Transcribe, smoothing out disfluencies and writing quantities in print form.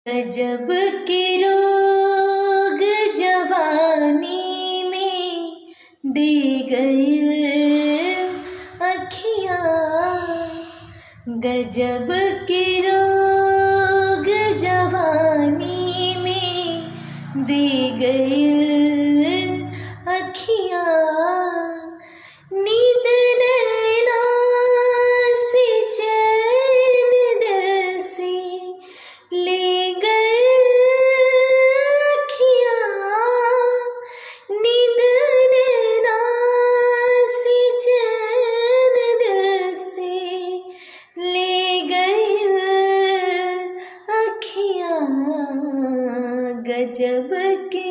गजब के रोग जवानी में दे गए अखियाँ। गजब के रोग जवानी में दे गए अखियाँ। नींद नैना से चैन दिल से ले गए अखियाँ। नींद नैना से चैन दिल से ले गए अखियाँ। गजब के